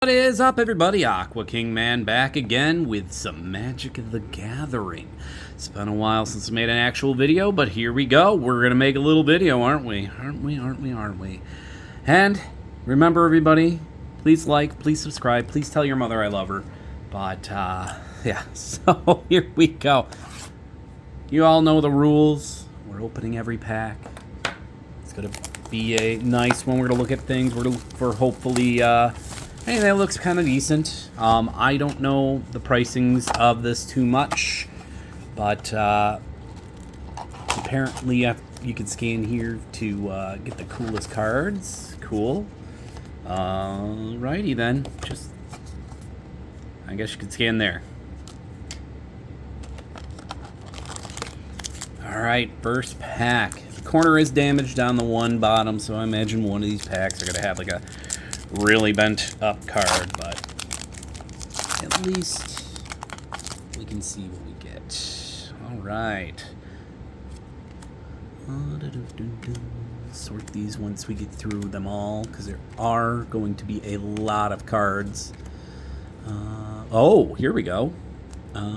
What is up, everybody? Aqua King Man back again with some Magic of the Gathering. It's been a while since I made an actual video, but here we go. We're gonna make a little video, aren't we? Aren't we? And remember, everybody, please like, please subscribe, please tell your mother I love her. But yeah, so here we go. You all know the rules. We're opening every pack. It's gonna be a nice one. We're gonna look at things. We're gonna look for hopefully hey, that looks kind of decent. I don't know the pricings of this too much, but apparently you can scan here to get the coolest cards. Cool. Alrighty then. I guess you could scan there. Alright, first pack. The corner is damaged on the one bottom, so I imagine one of these packs are going to have like a really bent up card, but at least we can see what we get. Alright. Sort these once we get through them all, because there are going to be a lot of cards. Oh, here we go.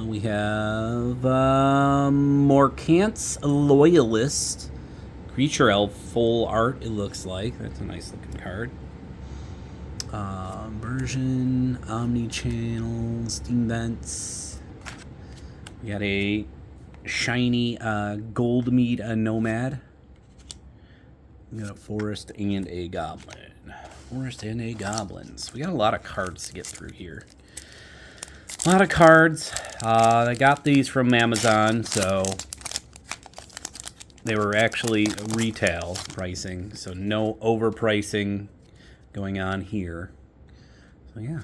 We have Morcant's Loyalist. Creature Elf full art, it looks like. That's a nice looking card. Version, Omni-Channel, Steam Vents. We got a shiny Goldmead Nomad. We got a Forest and a Goblin. Forest and a Goblins. We got a lot of cards to get through here. A lot of cards. I got these from Amazon, so they were actually retail pricing, so no overpricing going on here. So yeah,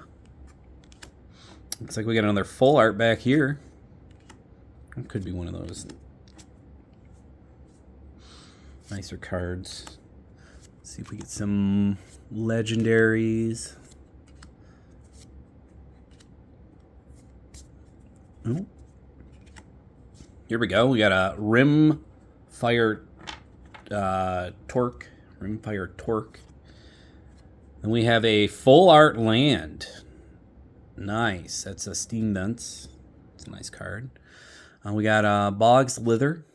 looks like we got another full art back here. It could be one of those nicer cards. Let's see if we get some legendaries. Oh, here we go. We got a Rimfire Torque. Rimfire Torque. Then we have a full art land. Nice. That's a Steam Vents. It's a nice card. We got Bog's Slither.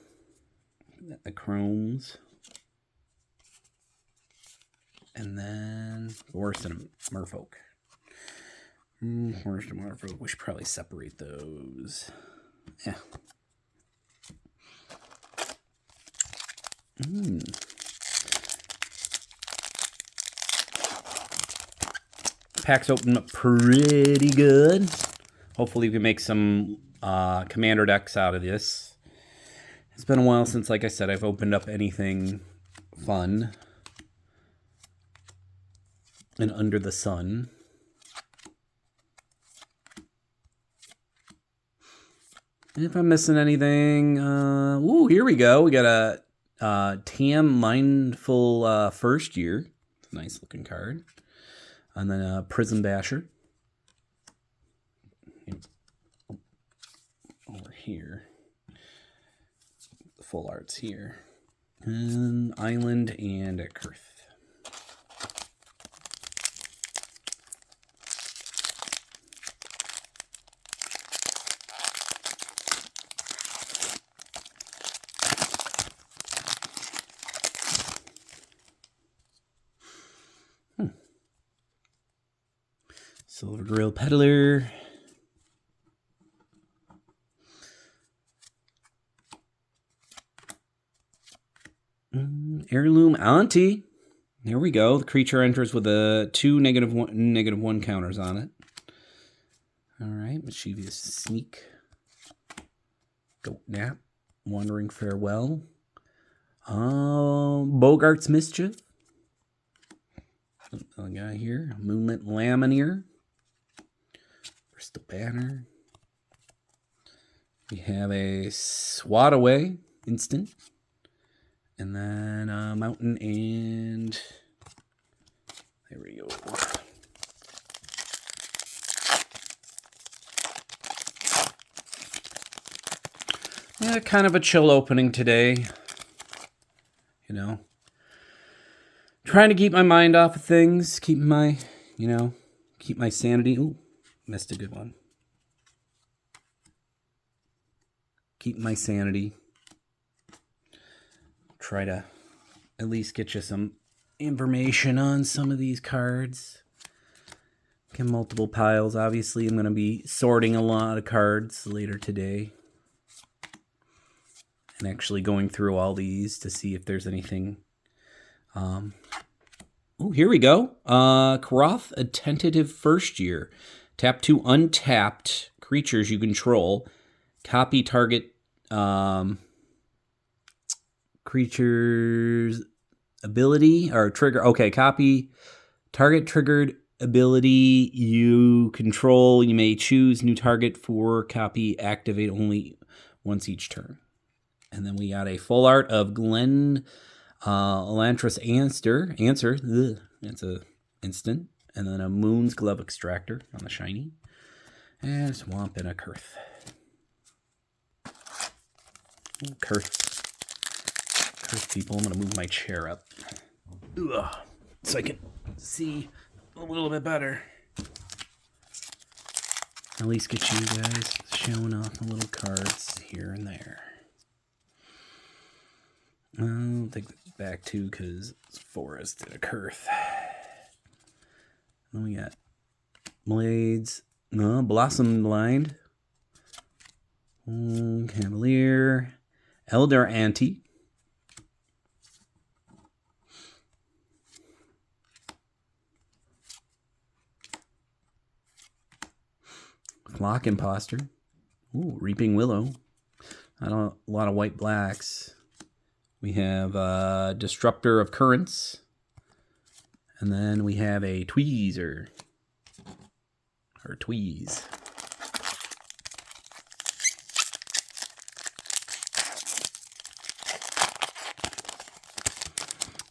The Chromes. And then Forest and Merfolk. Forest and Merfolk. We should probably separate those. Yeah. Packs open up pretty good. Hopefully we can make some commander decks out of this. It's been a while since, like I said, I've opened up anything fun and under the sun. And if I'm missing anything, ooh, here we go. We got a Tam Mindful First Year. It's a nice looking card. And then Prism Basher. Over here. The full art's here. And Island and a Kurth. Silver Grill Peddler. Heirloom Auntie. There we go. The creature enters with a 2 -1 counters on it. Alright, Mischievous Sneak. Goat Nap. Wandering Farewell. Bogart's Mischief. Another guy here. Moonlit Lamineer. Bristol Banner. We have a Swat Away instant. And then Mountain and there we go. Yeah, kind of a chill opening today. You know, trying to keep my mind off of things, keep my, Keep my sanity. Ooh, missed a good one. Keep my sanity. Try to at least get you some information on some of these cards. Get multiple piles. Obviously, I'm going to be sorting a lot of cards later today. And actually going through all these to see if there's anything. Oh, here we go. Karoth, a tentative first year. Tap 2 untapped creatures you control. Copy target creature's ability or trigger. Okay, copy target triggered ability you control. You may choose new target for copy. Activate only once each turn. And then we got a full art of Glenn Elantris Answer. It's a instant. And then a Moon's Glove Extractor on the shiny. And a Swamp and a Kurth. Kurth people. I'm going to move my chair up. Ugh, so I can see a little bit better. At least get you guys showing off the little cards here and there. I'll take that back too because Forest and a Kurth. Then we got Blades. No, Blossom Blind. Cavalier. Elder Ante. Flock Imposter. Ooh, Reaping Willow. A lot of white blacks. We have Disruptor of Currents. And then we have a Tweezer. Or Tweeze.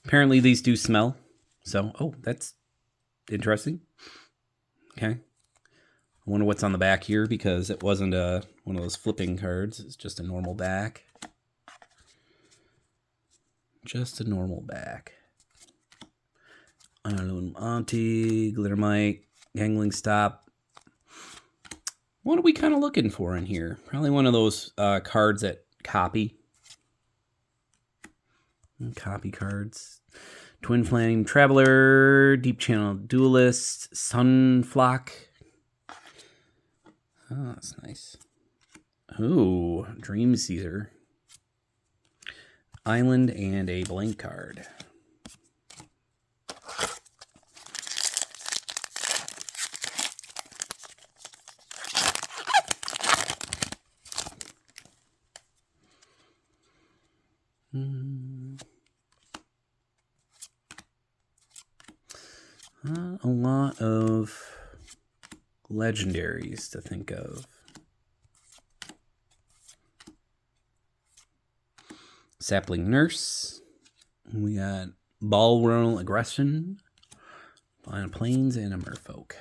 Apparently these do smell. So, oh, that's interesting. Okay. I wonder what's on the back here because it wasn't one of those flipping cards. It's just a normal back. Just a normal back. Auntie, Glittermite, Gangling Stop. What are we kind of looking for in here? Probably one of those cards that copy. Copy cards. Twin Flame Traveler, Deep Channel Duelist, Sunflock. Oh, that's nice. Ooh, Dream Caesar. Island and a blank card. A lot of legendaries to think of. Sapling Nurse. We got Ballroll Aggression. Violent Plains and a Merfolk.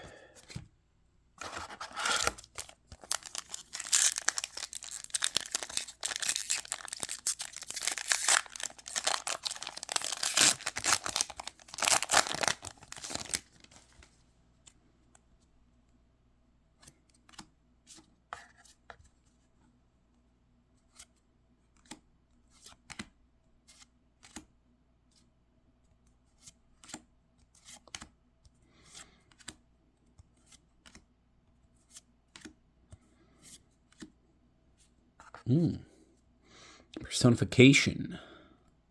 Personification.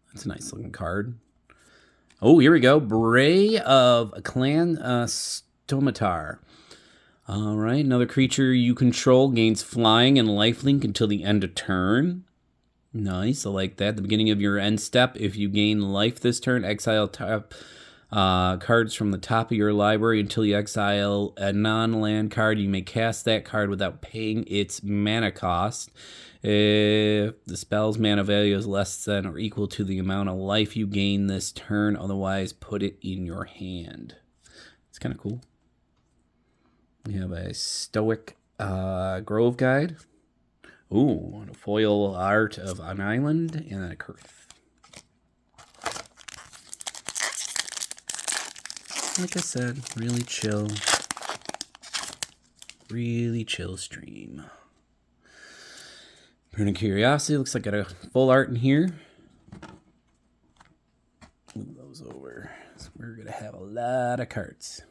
That's a nice looking card. Oh, here we go. Bray of a Clan Stomatar. All right. Another creature you control gains flying and lifelink until the end of turn. Nice. I like that. The beginning of your end step. If you gain life this turn, exile top cards from the top of your library until you exile a non-land card. You may cast that card without paying its mana cost. If the spell's mana value is less than or equal to the amount of life you gain this turn, otherwise put it in your hand. It's kind of cool. We have a Stoic Grove Guide. Ooh, a foil art of an island and a Kurth. Like I said, really chill. really chill stream. Burning Curiosity. Looks like I got a full art in here. Move those over. So we're going to have a lot of cards.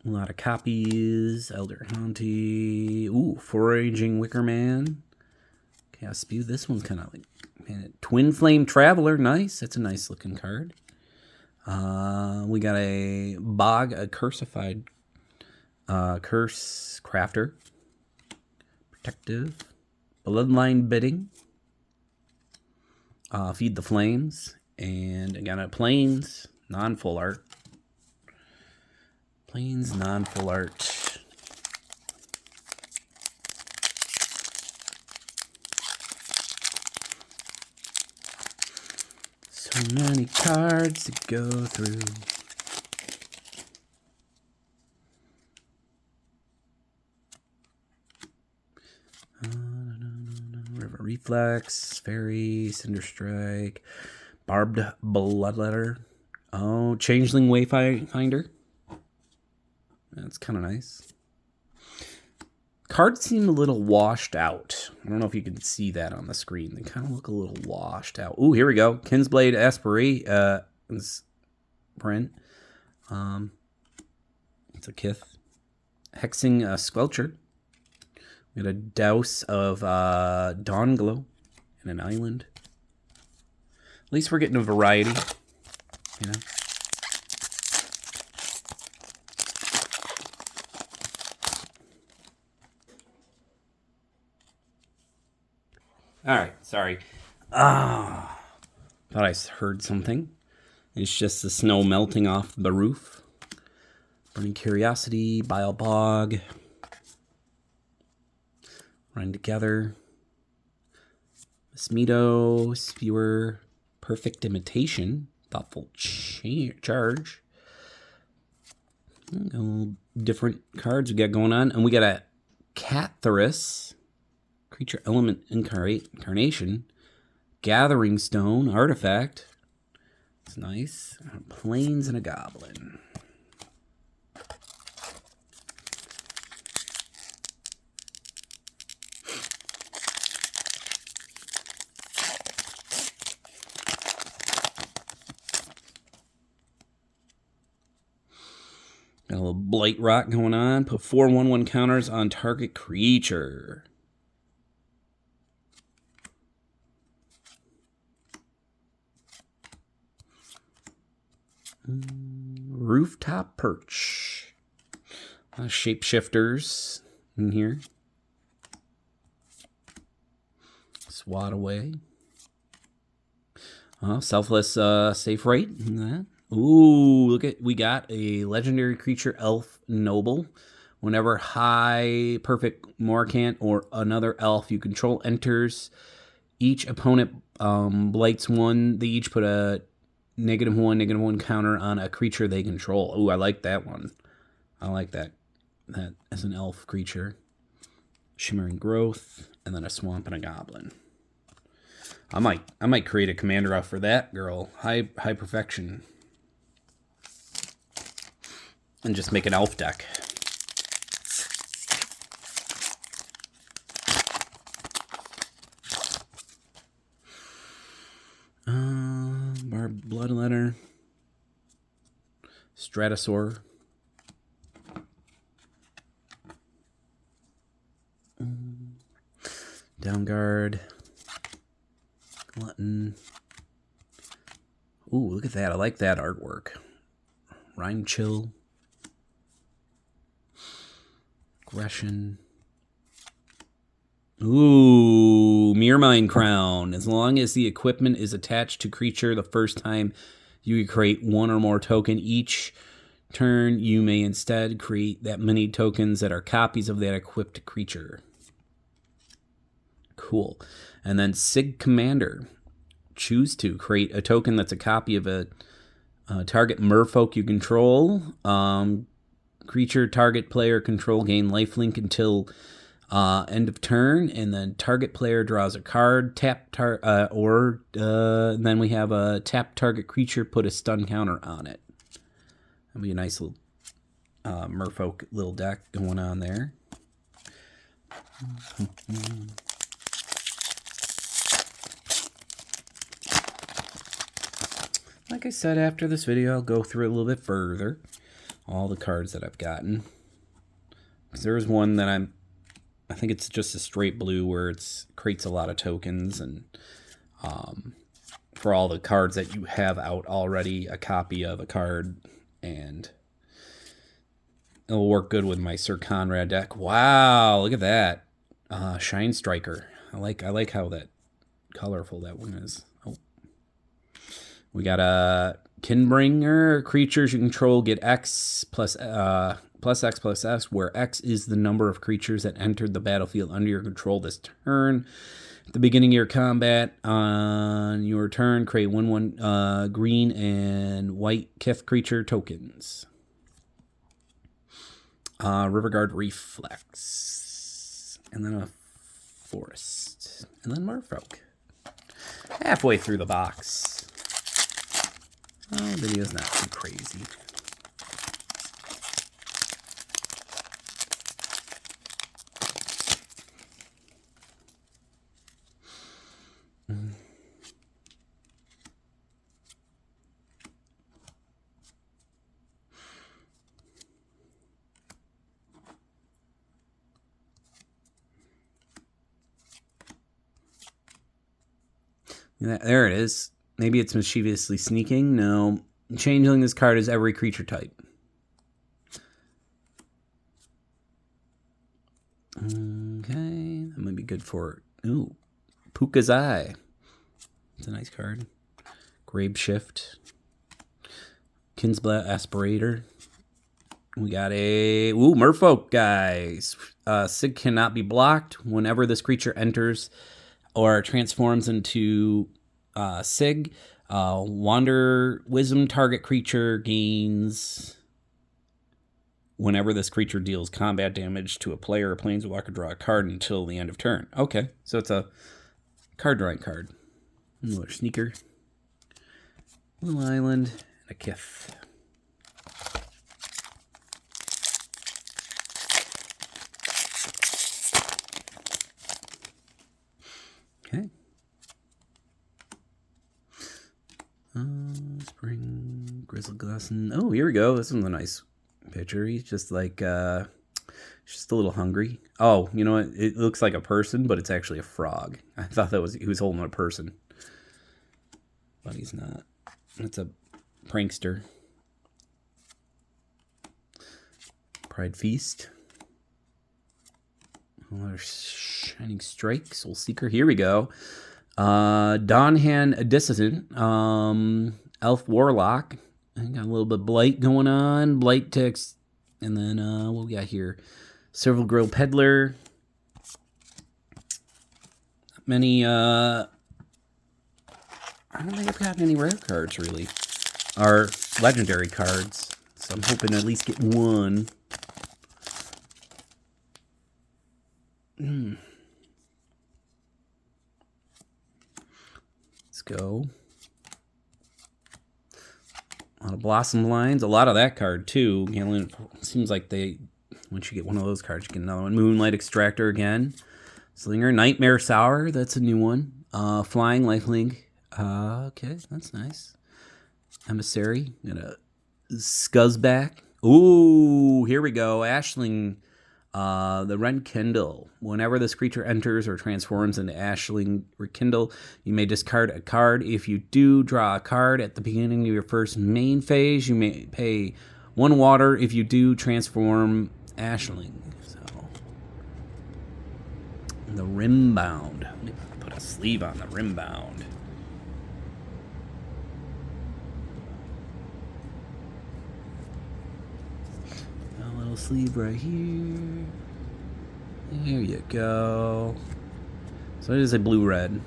A lot of copies. Elder Haunty. Ooh, Foraging Wicker Man. Chaos Spew. This one's kind of like... Man, Twin Flame Traveler. Nice. That's a nice looking card. We got a Bog, a Cursified Curse Crafter. Protective. Bloodline Bidding. Feed the Flames. And I got a Plains, non-full art. Plains, non-full art. So many cards to go through. River Reflex, Fairy, Cinder Strike, Barbed Bloodletter. Oh, Changeling Wayfinder. That's kind of nice. Cards seem a little washed out. I don't know if you can see that on the screen. They kind of look a little washed out. Ooh, here we go. Kinsblade Aspirate. Print. It's a Kith. Hexing Squelcher. We got a Douse of Dawnglow and an Island. At least we're getting a variety, you know. All right, sorry. Thought I heard something. It's just the snow melting off the roof. Burning Curiosity, Bile Bog. Run Together. Mosquito, Spewer, Perfect Imitation, Thoughtful Charge. Different cards we got going on. And we got a Catharis, Creature Element Incarnation, Gathering Stone, Artifact. It's nice. Plains and a Goblin. Got a little Blight Rot going on. Put 4/1/1 counters on target creature. Rooftop Perch. Shapeshifters in here. Swat Away. Selfless Safe Rate. Ooh, look at, we got a legendary creature, Elf Noble. Whenever high perfect Morcant or another elf you control enters, each opponent blights one. They each put a -1/-1 counter on a creature they control. Ooh, I like that one. I like that. That as an elf creature. Shimmering Growth, and then a Swamp and a Goblin. I might create a commander out for that girl. High Perfection. And just make an elf deck. Bloodletter. Stratosaur. Downguard. Glutton. Ooh, look at that. I like that artwork. Rhyme Chill. Aggression. Ooh, Mirmine Crown. As long as the equipment is attached to creature the first time you create one or more token each turn, you may instead create that many tokens that are copies of that equipped creature. Cool. And then Sig Commander. Choose to create a token that's a copy of a target merfolk you control. Creature target player control gain lifelink until end of turn, and then target player draws a card. Then we have a tap target creature, put a stun counter on it. That'll be a nice little Merfolk little deck going on there. Like I said, after this video, I'll go through it a little bit further. All the cards that I've gotten. Because there is one that I think it's just a straight blue where it creates a lot of tokens. And for all the cards that you have out already, a copy of a card. And it'll work good with my Sir Conrad deck. Wow, look at that. Shine Striker. I like how that colorful that one is. Oh. We got a Kinbringer. Creatures you control get X plus X plus S, where X is the number of creatures that entered the battlefield under your control this turn. At the beginning of your combat, on your turn, create 1/1 green and white Kith creature tokens. Riverguard Reflex. And then a Forest. And then Merfolk. Halfway through the box. Oh, the video's not too crazy. There it is. Maybe it's mischievously sneaking. No. Changeling this card is every creature type. Okay. That might be good for... Ooh. Puka's Eye. It's a nice card. Grave Shift. Kinsblatt Aspirator. We got a... Ooh, Merfolk, guys. Sig cannot be blocked. Whenever this creature enters or transforms into Sig, Wander Wisdom target creature gains... Whenever this creature deals combat damage to a player or planeswalker, draw a card until the end of turn. Okay, so it's a card drawing card. Another sneaker. Little Island. And a Kith. Okay. Spring. Grizzleglasson. Oh, here we go. This one's a nice picture. He's just like, just a little hungry. Oh, you know what? It looks like a person, but it's actually a frog. I thought he was holding a person. But he's not. It's a prankster. Pride Feast. Another Shining Strike. Soul Seeker. Here we go. Dawnhand Dissident. Elf Warlock. I got a little bit of Blight going on. Blight ticks. And then what we got here? Silver Grill Peddler. Many I don't think I've gotten any rare cards really. Or legendary cards. So I'm hoping to at least get one. Let's go. A lot of Blossom Lines. A lot of that card, too. You know, it seems like once you get one of those cards, you get another one. Moonlight Extractor again. Slinger. Nightmare Sour. That's a new one. Flying Lifelink. Okay, that's nice. Emissary. Got a Scuzzback. Ooh, here we go. Ashling. The Rekindle. Whenever this creature enters or transforms into Ashling Rekindle, you may discard a card. If you do, draw a card at the beginning of your first main phase. You may pay 1 water if you do transform Ashling. So, the Rimbound. Let me put a sleeve on the Rimbound. A little sleeve right here. There you go. So it is a blue-red.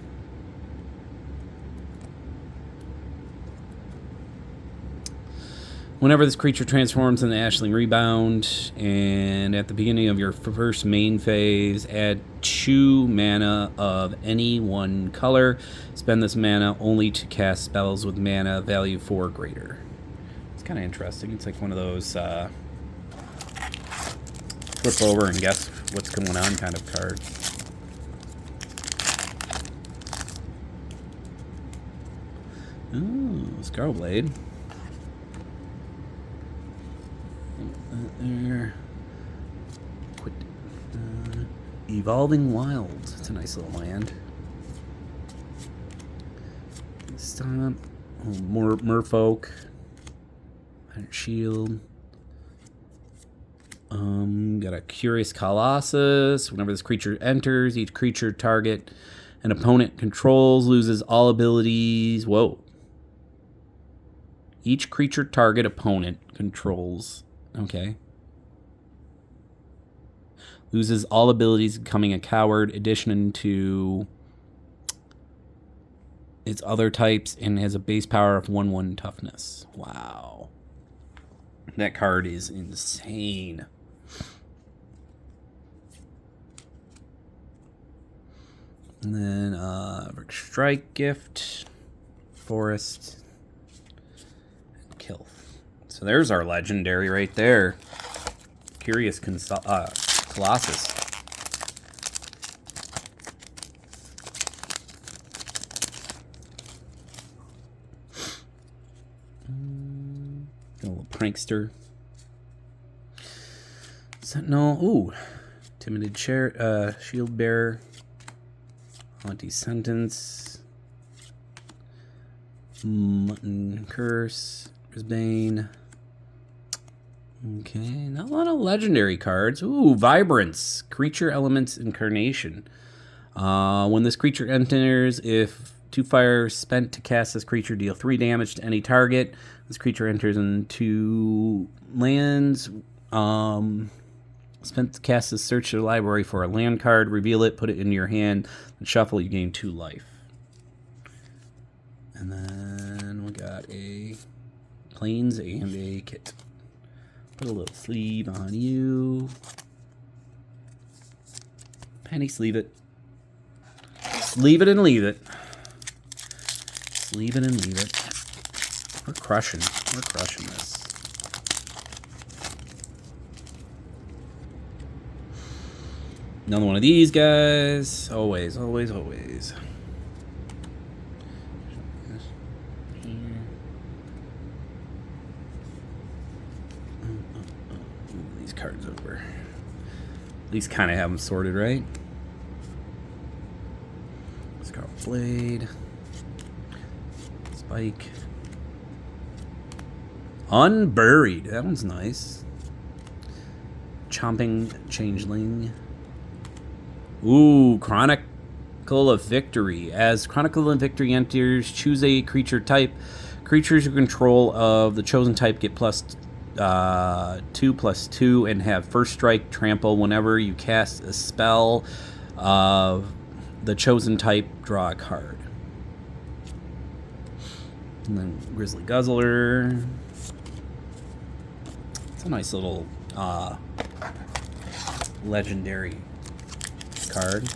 Whenever this creature transforms into Ashling Rebound, and at the beginning of your first main phase, add 2 mana of any one color. Spend this mana only to cast spells with mana value 4 or greater. It's kind of interesting. It's like one of those flip over and guess what's going on kind of card. Ooh, Scarblade. There. Quit. Evolving Wilds. It's a nice little land. Stop. Oh, more Merfolk. Iron Shield. Got a Curious Colossus. Whenever this creature enters, each creature target an opponent controls loses all abilities. Whoa. Each creature target opponent controls. Okay. Loses all abilities, becoming a coward. Addition to its other types, and has a base power of 1/1 toughness. Wow. That card is insane. And then Strike Gift, Forest, and Kill. So there's our legendary right there. Curious Colossus. A little Prankster. Sentinel. Ooh. Timid Shield Bearer. Haunty Sentence. Mutton Curse. Brisbane. Okay, not a lot of legendary cards. Ooh, Vibrance. Creature Elements Incarnation. When this creature enters, if 2 fire spent to cast this creature, deal 3 damage to any target. This creature enters into lands. Spent to cast this, search your library for a land card, reveal it, put it into your hand, and shuffle. You gain 2 life. And then we got a Plains and a Kit. Put a little sleeve on you. Penny sleeve it. Sleeve it and leave it. Sleeve it and leave it. We're crushing. We're crushing this. Another one of these guys. Always, always, always. These cards over. At least kind of have them sorted, right? Scarlet Blade. Spike. Unburied. That one's nice. Chomping Changeling. Ooh, Chronicle of Victory. As Chronicle of Victory enters, choose a creature type. Creatures you control of the chosen type get +2/+2 and have first strike, trample. Whenever you cast a spell of the chosen type, draw a card. And then Grizzly Guzzler. It's a nice little legendary card.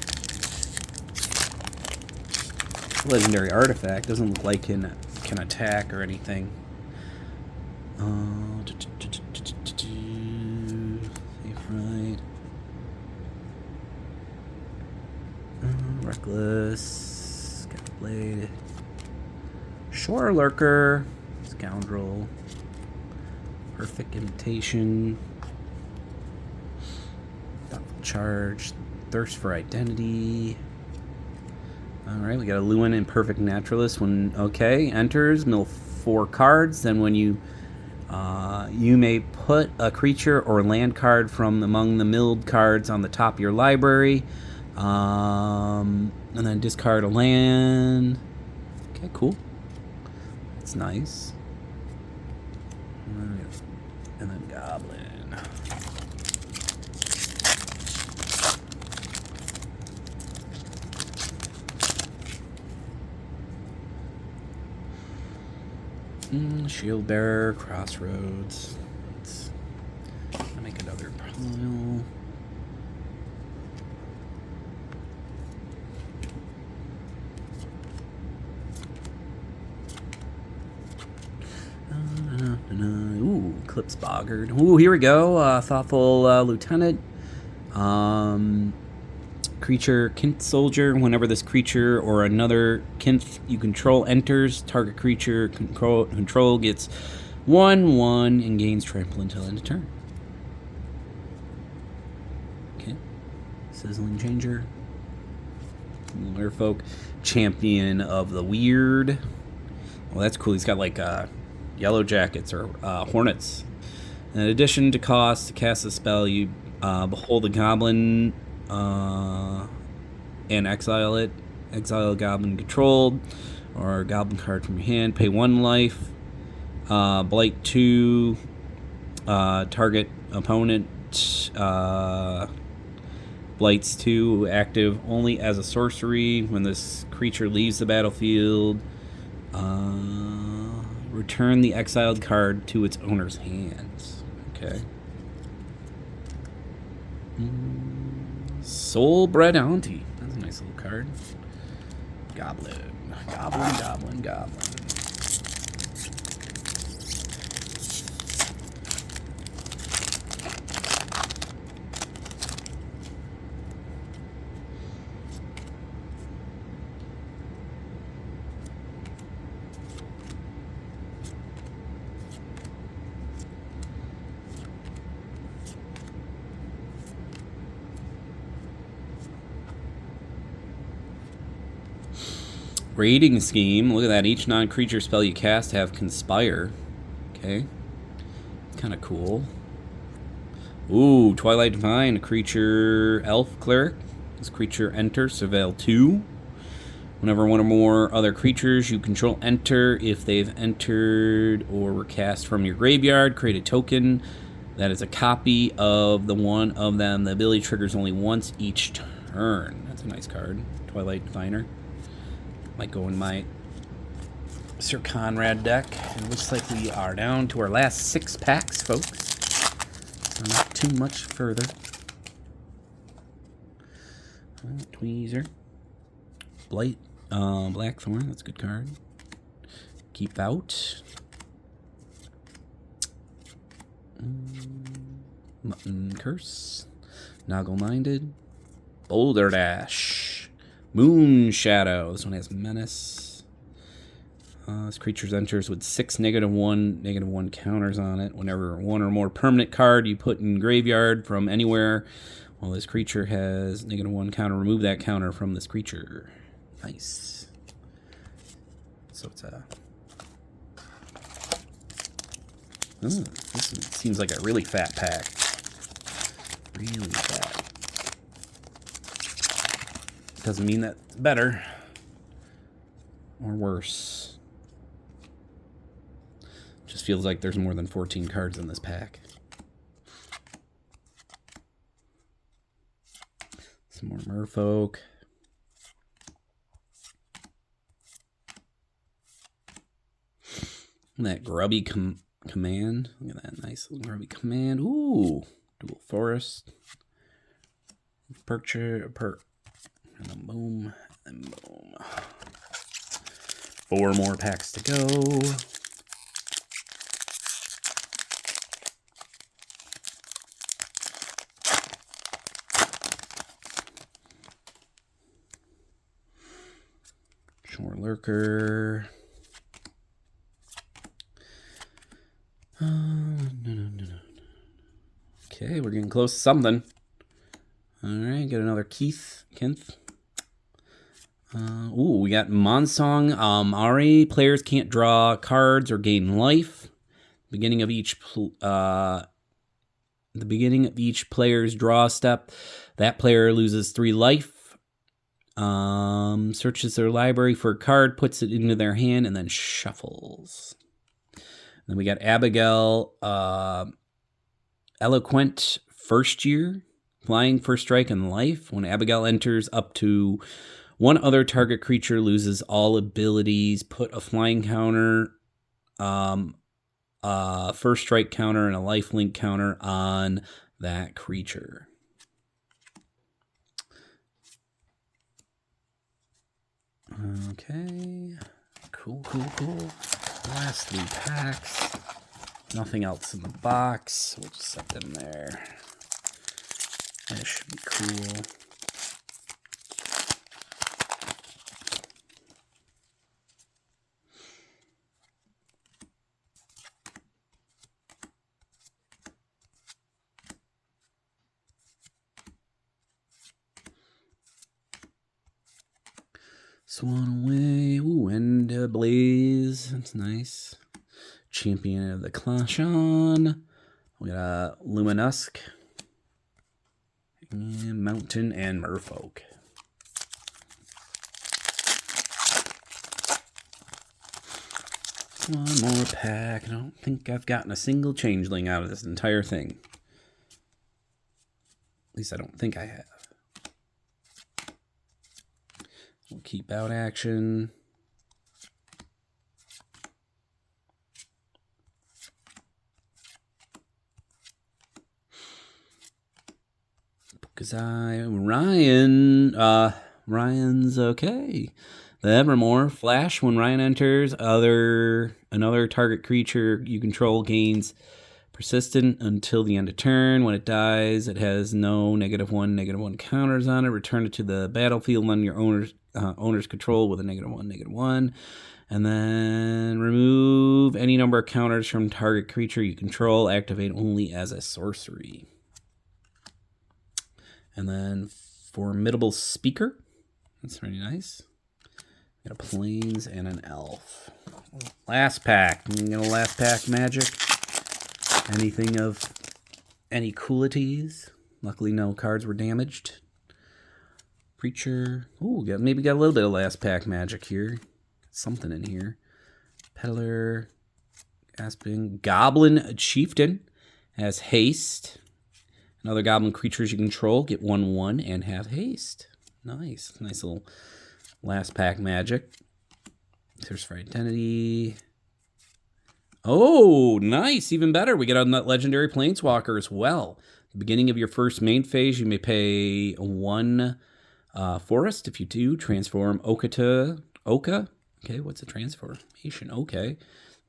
Legendary artifact. Doesn't look like it can attack or anything. Safe Ride. Reckless. Got Blade. Shore Lurker. Scoundrel. Perfect Imitation. Thoughtful Charge. Thirst for Identity. Alright, we got a Lewin and Perfect Naturalist. When enters, mill 4 cards. Then when you may put a creature or land card from among the milled cards on the top of your library. And then discard a land. Okay, cool. That's nice. And then Goblin. Shield Bearer, Crossroads. Let's make another pile. Ooh, Eclipsed Boggart. Ooh, here we go. Thoughtful Lieutenant. Creature Kinth Soldier. Whenever this creature or another Kinth you control enters, target creature control gets 1/1 and gains trample until end of turn. Okay. Sizzling Changer. Merfolk. Champion of the Weird. Well, that's cool. He's got like yellow jackets or hornets. In addition to cost to cast a spell, you behold a goblin and exile it. Exile a goblin controlled or a goblin card from your hand. Pay 1 life. Blight 2. Target opponent. Blights 2. Active only as a sorcery. When this creature leaves the battlefield, return the exiled card to its owner's hands. Okay. Soulbred Auntie. That's a nice little card. Goblin. Raiding Scheme. Look at that. Each non-creature spell you cast have Conspire. Okay. Kind of cool. Ooh, Twilight Divine. A creature elf cleric. This creature enters. Surveil 2. Whenever one or more other creatures you control enter, if they've entered or were cast from your graveyard, create a token that is a copy of the one of them. The ability triggers only once each turn. That's a nice card. Twilight Diviner. Might go in my Sir Conrad deck. It looks like we are down to our last 6 packs, folks. So not too much further. Tweezer. Blight. Blackthorn. That's a good card. Keep Out. Mutton Curse. Noggle Minded. Boulder Dash. Moon Shadow. This one has Menace. This creature enters with 6 -1 counters on it. Whenever one or more permanent card you put in graveyard from anywhere, while this creature has -1 counter, remove that counter from this creature. Nice. So it's a... this seems like a really fat pack. Really fat. Doesn't mean that's better or worse. Just feels like there's more than 14 cards in this pack. Some more Merfolk. And that grubby command. Look at that nice little grubby command. Ooh, dual forest. And then boom, and boom. 4 more packs to go. Shore Lurker. No. Okay, we're getting close to something. Alright, get another Kinth. Ooh, we got Monsong Ari. Players can't draw cards or gain life. Beginning of each player's draw step, that player loses 3 life. Searches their library for a card, puts it into their hand, and then shuffles. Then we got Abigail Eloquent First Year. Flying first strike and life. When Abigail enters, up to one other target creature loses all abilities. Put a flying counter, first strike counter, and a lifelink counter on that creature. Okay. Cool. Last 3 packs. Nothing else in the box. We'll just set them there. This should cool. Swan away. Ooh, and Blaze. That's nice. Champion of the Clashon. We got a Luminusk. And Mountain and Merfolk. One more pack. I don't think I've gotten a single changeling out of this entire thing. At least I don't think I have. We'll keep out action. Ryan's okay. The Evermore flash when Ryan enters. Another target creature you control gains persistent until the end of turn. When it dies, it has no -1/-1 counters on it. Return it to the battlefield under your owner's control with a -1/-1. And then remove any number of counters from target creature you control. Activate only as a sorcery. And then Formidable Speaker. That's pretty nice. Got a Plains and an Elf. Last pack. You get a last pack magic. Anything of any coolities. Luckily no cards were damaged. Preacher. Ooh, maybe got a little bit of last pack magic here. Something in here. Peddler. Gasping. Goblin Chieftain has haste. And other goblin creatures you control get 1/1 and have haste. Nice. Nice little last pack magic. Search for Identity. Oh, nice. Even better. We get on that legendary Planeswalker as well. At the beginning of your first main phase, you may pay 1 forest. If you do, transform Oka to Oka. Okay, what's a transformation? Okay.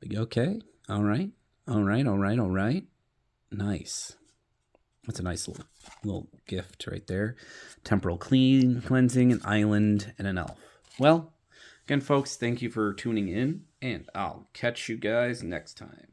Big okay. All right. All right. All right. All right. Nice. That's a nice little gift right there. Temporal Cleansing, an Island, and an Elf. Well, again, folks, thank you for tuning in, and I'll catch you guys next time.